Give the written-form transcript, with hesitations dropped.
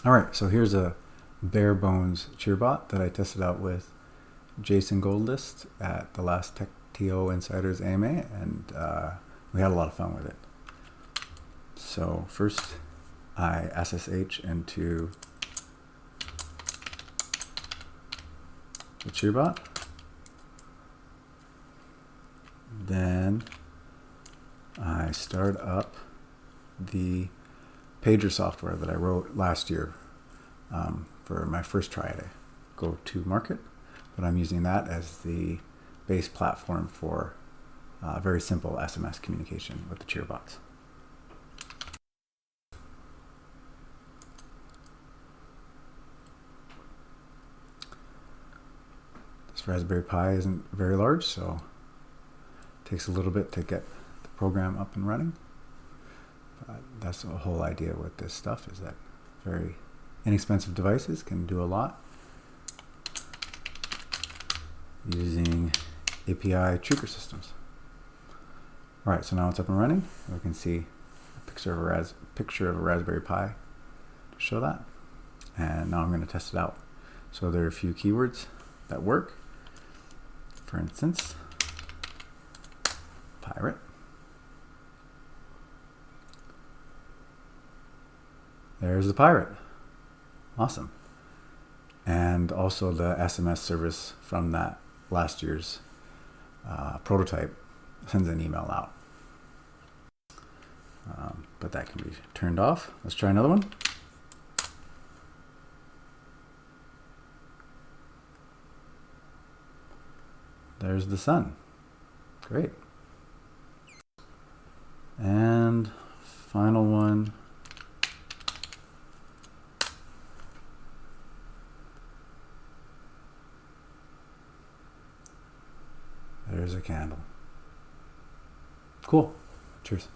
All right, so here's a bare bones Cheerbot that I tested out with Jason Goldlist at the last TO Insiders AMA, and we had a lot of fun with it. So first I SSH into the Cheerbot. Then I start up the pager software that I wrote last year for my first try at a go-to-market, but I'm using that as the base platform for very simple SMS communication with the Cheerbots. This Raspberry Pi isn't very large, so it takes a little bit to get the program up and running. But that's the whole idea with this stuff, is that very inexpensive devices can do a lot using API trigger systems. All right, so now it's up and running. We can see a picture of a Raspberry Pi to show that. And now I'm going to test it out. So there are a few keywords that work. For instance, pirate. There's the pirate. Awesome. And also the SMS service from that last year's prototype sends an email out. But that can be turned off. Let's try another one. There's the sun. Great. And final one. There's a candle. Cool. Cheers.